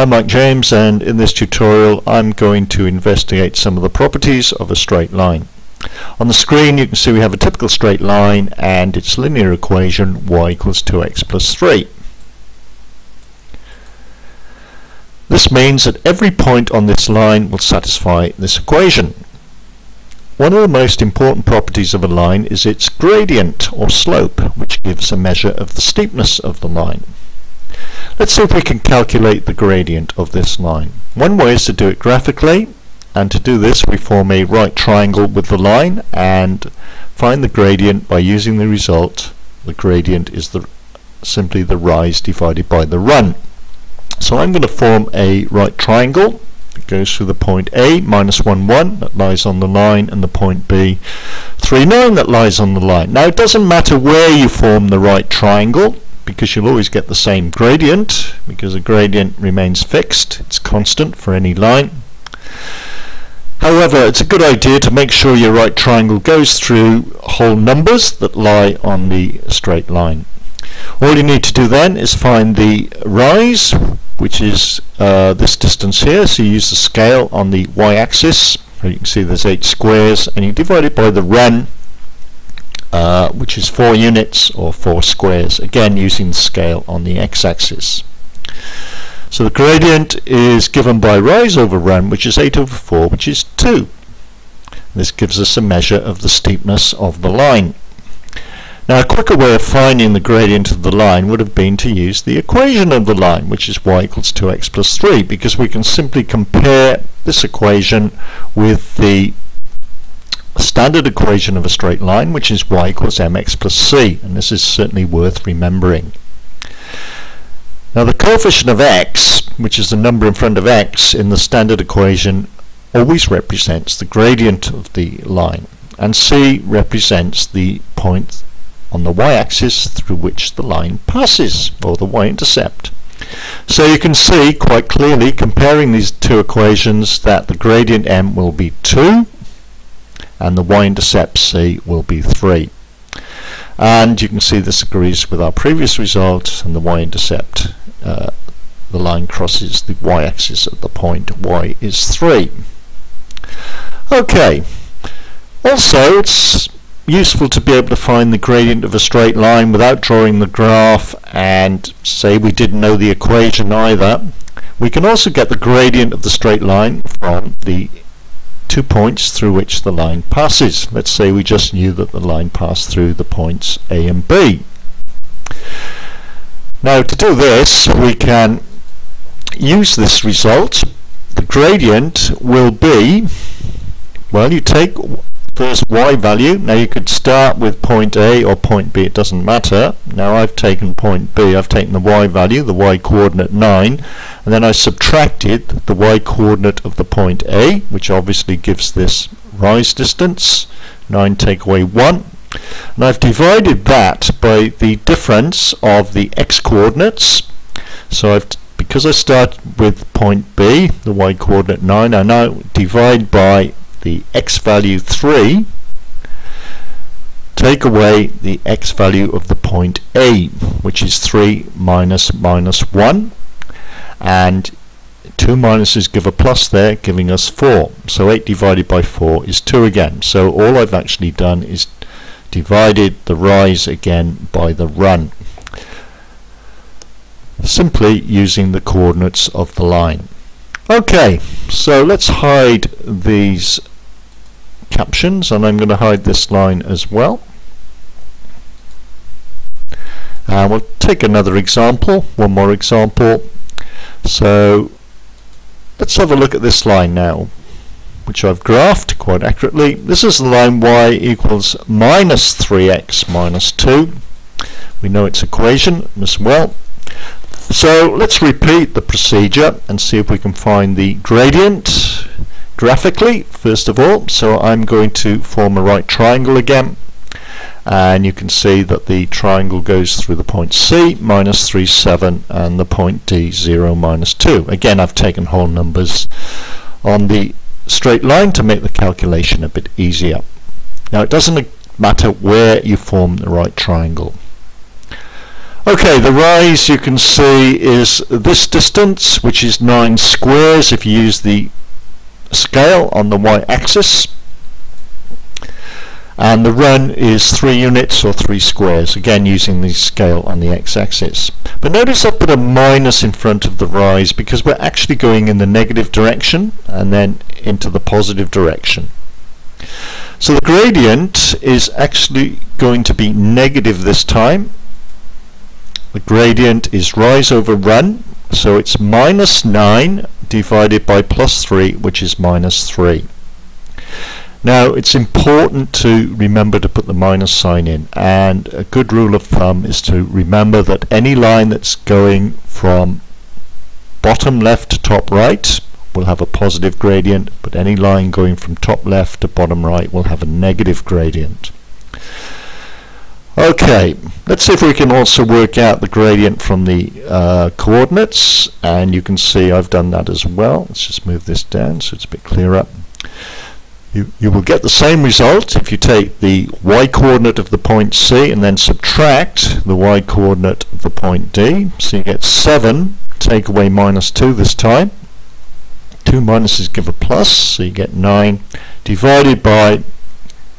I'm Mike James, and in this tutorial I'm going to investigate some of the properties of a straight line. On the screen you can see we have a typical straight line and its linear equation y equals 2x plus 3. This means that every point on this line will satisfy this equation. One of the most important properties of a line is its gradient or slope, which gives a measure of the steepness of the line. Let's see if we can calculate the gradient of this line. One way is to do it graphically, and to do this we form a right triangle with the line and find the gradient by using the result. The gradient is simply the rise divided by the run. So I'm going to form a right triangle that goes through the point A, minus 1, 1 that lies on the line, and the point B, 3, 9 that lies on the line. Now it doesn't matter where you form the right triangle, because you'll always get the same gradient, because the gradient remains fixed, it's constant for any line. However, it's a good idea to make sure your right triangle goes through whole numbers that lie on the straight line. All you need to do then is find the rise, which is this distance here, so you use the scale on the y-axis. You can see there's 8 squares, and you divide it by the run, which is 4 units or 4 squares, again using the scale on the x-axis. So the gradient is given by rise over run, which is 8 over 4, which is 2. This gives us a measure of the steepness of the line. Now a quicker way of finding the gradient of the line would have been to use the equation of the line, which is y equals 2x plus 3, because we can simply compare this equation with the standard equation of a straight line, which is y equals mx plus c, and this is certainly worth remembering. Now the coefficient of x, which is the number in front of x in the standard equation, always represents the gradient of the line, and c represents the point on the y-axis through which the line passes, or the y-intercept. So you can see quite clearly, comparing these two equations, that the gradient m will be 2 and the y-intercept c will be 3. And you can see this agrees with our previous result, and the y-intercept, the line crosses the y-axis at the point y is 3. Okay, also it's useful to be able to find the gradient of a straight line without drawing the graph and say we didn't know the equation either. We can also get the gradient of the straight line from the 2 points through which the line passes. Let's say we just knew that the line passed through the points A and B. Now to do this we can use this result. The gradient will be, well, you take first y value. Now you could start with point A or point B, it doesn't matter. Now I've taken point B, I've taken the y value, the y coordinate 9, and then I subtracted the y coordinate of the point A, which obviously gives this rise distance, 9 take away 1, and I've divided that by the difference of the x coordinates. So because I start with point B, the y coordinate 9, I now divide by the x value 3, take away the x value of the point A, which is 3 minus 1, and 2 minuses give a plus there, giving us 4. So 8 divided by 4 is 2 again. So all I've actually done is divided the rise again by the run, simply using the coordinates of the line. Okay, so let's hide these captions, and I'm going to hide this line as well. And we'll take another example, one more example. So let's have a look at this line now, which I've graphed quite accurately. This is the line y equals minus 3x minus 2. We know its equation as well. So let's repeat the procedure and see if we can find the gradient graphically first of all. So I'm going to form a right triangle again, and you can see that the triangle goes through the point C, minus 3, 7, and the point D, 0, minus 2. Again, I've taken whole numbers on the straight line to make the calculation a bit easier. Now it doesn't matter where you form the right triangle. Okay, the rise you can see is this distance, which is 9 squares if you use the scale on the y-axis, and the run is 3 units or 3 squares, again using the scale on the x-axis. But notice I put a minus in front of the rise because we're actually going in the negative direction and then into the positive direction. So the gradient is actually going to be negative this time. The gradient is rise over run, so it's minus 9 divided by plus 3, which is minus 3. Now it's important to remember to put the minus sign in, and a good rule of thumb is to remember that any line that's going from bottom left to top right will have a positive gradient, but any line going from top left to bottom right will have a negative gradient. Okay, let's see if we can also work out the gradient from the coordinates, and you can see I've done that as well. Let's just move this down so it's a bit clearer. You will get the same result if you take the y-coordinate of the point C and then subtract the y-coordinate of the point D. So you get 7, take away minus 2 this time. 2 minuses give a plus, so you get 9 divided by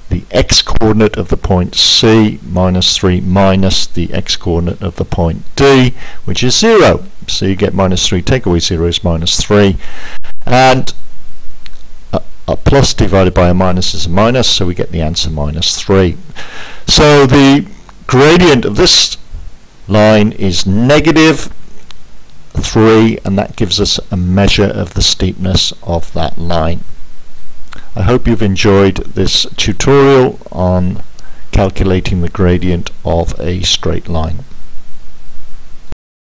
the x-coordinate of the point C minus 3 minus the x-coordinate of the point D, which is 0. So you get minus 3, take away 0 is minus 3, and a plus divided by a minus is a minus, so we get the answer minus 3. So the gradient of this line is negative 3, and that gives us a measure of the steepness of that line. I hope you've enjoyed this tutorial on calculating the gradient of a straight line.